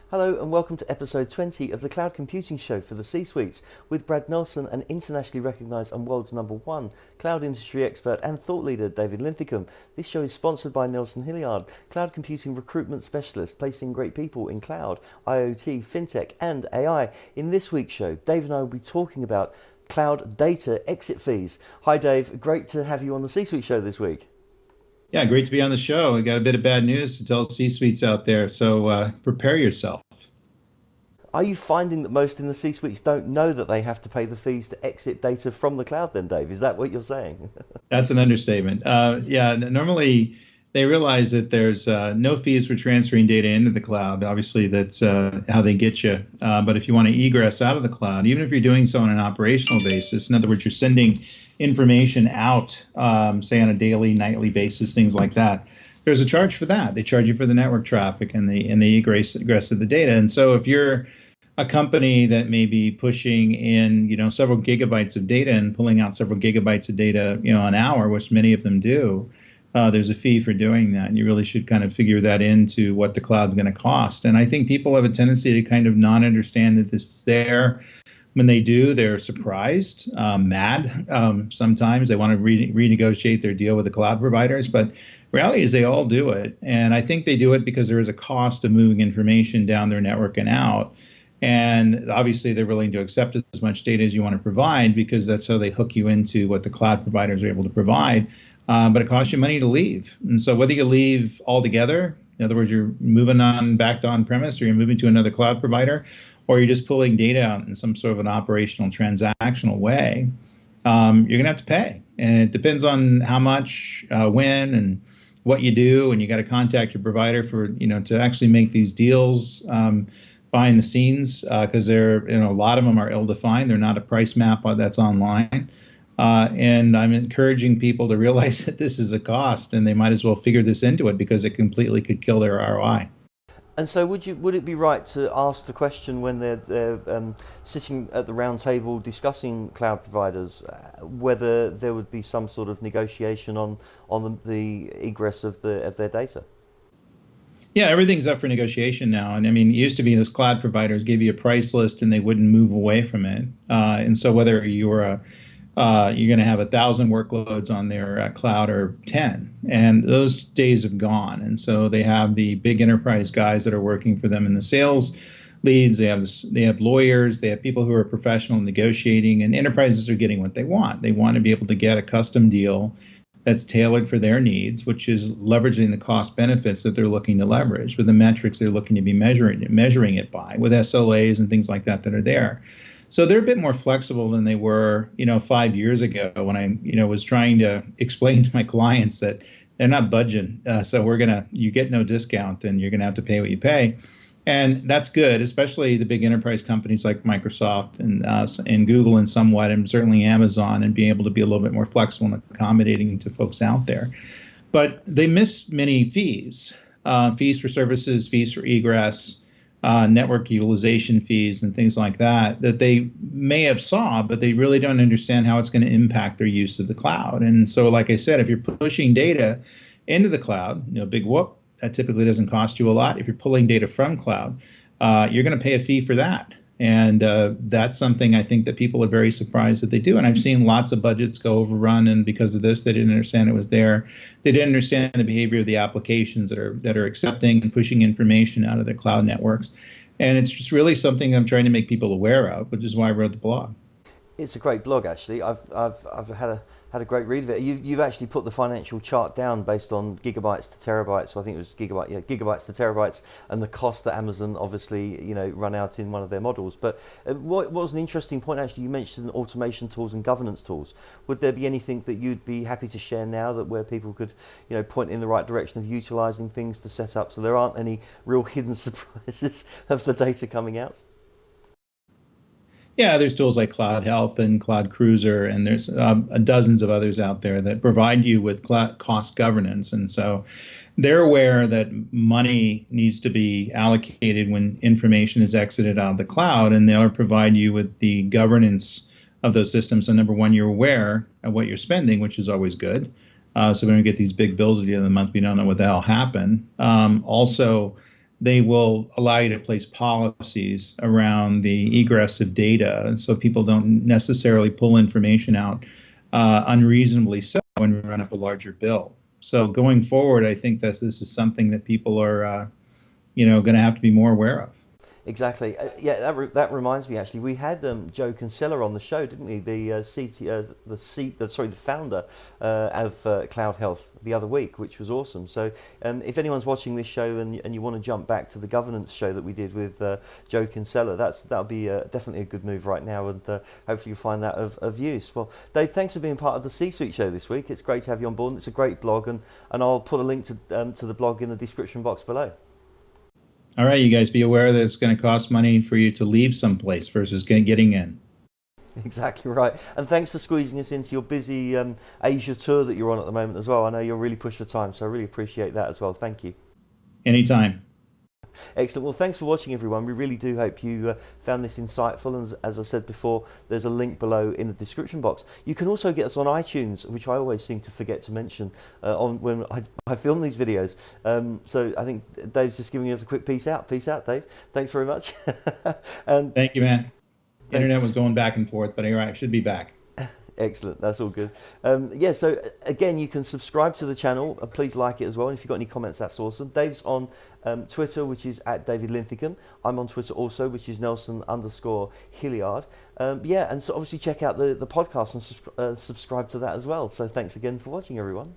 Hello and welcome to episode 20 of the Cloud Computing Show for the C-Suites with Brad Nelson and internationally recognised and world's #1 cloud industry expert and thought leader David Linthicum. This show is sponsored by Nelson Hilliard, cloud computing recruitment specialist, placing great people in cloud, IoT, fintech and AI. In this week's show, Dave and I will be talking about cloud data exit fees. Hi Dave, great to have you on the C-Suite Show this week. Yeah, great to be on the show. We got a bit of bad news to tell C-suites out there, so prepare yourself. Are you finding that most in the C-suites don't know that they have to pay the fees to exit data from the cloud then, Dave? Is that what you're saying? That's an understatement. Normally they realize that there's no fees for transferring data into the cloud. Obviously, that's how they get you. But if you want to egress out of the cloud, even if you're doing so on an operational basis, in other words, you're sending information out, say on a daily, nightly basis, things like that, there's a charge for that. They charge you for the network traffic and the egress of the data. And so if you're a company that may be pushing in, several gigabytes of data and pulling out several gigabytes of data, an hour, which many of them do, there's a fee for doing that. And you really should kind of figure that into what the cloud's going to cost. And I think people have a tendency to kind of not understand that this is there. When they do, they're surprised, mad. Sometimes they want to renegotiate their deal with the cloud providers, but reality is they all do it. And I think they do it because there is a cost of moving information down their network and out. And obviously they're willing to accept as much data as you want to provide because that's how they hook you into what the cloud providers are able to provide. But it costs you money to leave. And so whether you leave altogether, in other words, you're moving on back to on-premise or you're moving to another cloud provider, or you're just pulling data out in some sort of an operational transactional way, you're going to have to pay. And it depends on how much, when, and what you do. And you got to contact your provider for, to actually make these deals behind the scenes, because they're, a lot of them are ill-defined. They're not a price map that's online. And I'm encouraging people to realize that this is a cost and they might as well figure this into it because it completely could kill their ROI. And so would it be right to ask the question when they're sitting at the round table discussing cloud providers, whether there would be some sort of negotiation on the egress of their data? Yeah, everything's up for negotiation now. And I mean, it used to be those cloud providers gave you a price list and they wouldn't move away from it. And so whether you're going to have 1,000 workloads on their cloud or 10, and those days have gone. And so they have the big enterprise guys that are working for them in the sales leads. They have lawyers. They have people who are professional negotiating, and enterprises are getting what they want. They want to be able to get a custom deal that's tailored for their needs, which is leveraging the cost benefits that they're looking to leverage with the metrics they're looking to be measuring it by, with SLAs and things like that are there. So they're a bit more flexible than they were, 5 years ago when I, was trying to explain to my clients that they're not budging. So you get no discount and you're going to have to pay what you pay. And that's good, especially the big enterprise companies like Microsoft and Google and somewhat, and certainly Amazon, and being able to be a little bit more flexible and accommodating to folks out there. But they miss many fees, fees for services, fees for egress, network utilization fees and things like that they may have saw, but they really don't understand how it's going to impact their use of the cloud. And so, like I said, if you're pushing data into the cloud, big whoop, that typically doesn't cost you a lot. If you're pulling data from cloud, you're going to pay a fee for that. And that's something I think that people are very surprised that they do. And I've seen lots of budgets go overrun, and because of this, they didn't understand it was there. They didn't understand the behavior of the applications that are accepting and pushing information out of their cloud networks. And it's just really something I'm trying to make people aware of, which is why I wrote the blog. It's a great blog, actually. I've had a great read of it. You've actually put the financial chart down based on gigabytes to terabytes. So I think it was gigabytes to terabytes, and the cost that Amazon obviously run out in one of their models. But what was an interesting point, actually, you mentioned automation tools and governance tools. Would there be anything that you'd be happy to share now that where people could point in the right direction of utilizing things to set up so there aren't any real hidden surprises of the data coming out? Yeah, there's tools like Cloud Health and Cloud Cruiser, and there's dozens of others out there that provide you with cost governance. And so they're aware that money needs to be allocated when information is exited out of the cloud, and they'll provide you with the governance of those systems. So number one, you're aware of what you're spending, which is always good. So when we get these big bills at the end of the month, we don't know what the hell happened. Also, they will allow you to place policies around the egress of data, so people don't necessarily pull information out unreasonably so when we run up a larger bill. So going forward, I think this is something that people are, going to have to be more aware of. Exactly. Yeah, that reminds me. Actually, we had Joe Kinsella on the show, didn't we? The founder of Cloud Health the other week, which was awesome. So, if anyone's watching this show and you want to jump back to the governance show that we did with Joe Kinsella, that'll be definitely a good move right now, and hopefully you'll find that of use. Well, Dave, thanks for being part of the C-Suite show this week. It's great to have you on board. It's a great blog, and I'll put a link to the blog in the description box below. All right, you guys be aware that it's going to cost money for you to leave someplace versus getting in. Exactly right. And thanks for squeezing us into your busy Asia tour that you're on at the moment as well. I know you're really pushed for time, so I really appreciate that as well. Thank you. Anytime. Excellent. Well, thanks for watching, everyone. We really do hope you found this insightful. And as I said before, there's a link below in the description box. You can also get us on iTunes, which I always seem to forget to mention on when I film these videos. So I think Dave's just giving us a quick peace out. Peace out, Dave. Thanks very much. And thank you, man. Internet was going back and forth, but anyway, I should be back. Excellent, that's all good. Yeah, so again, you can subscribe to the channel. Please like it as well. And if you've got any comments, that's awesome. Dave's on Twitter, which is @David Linthicum. I'm on Twitter also, which is Nelson_Hilliard. Yeah, and so obviously check out the podcast and subscribe to that as well. So thanks again for watching, everyone.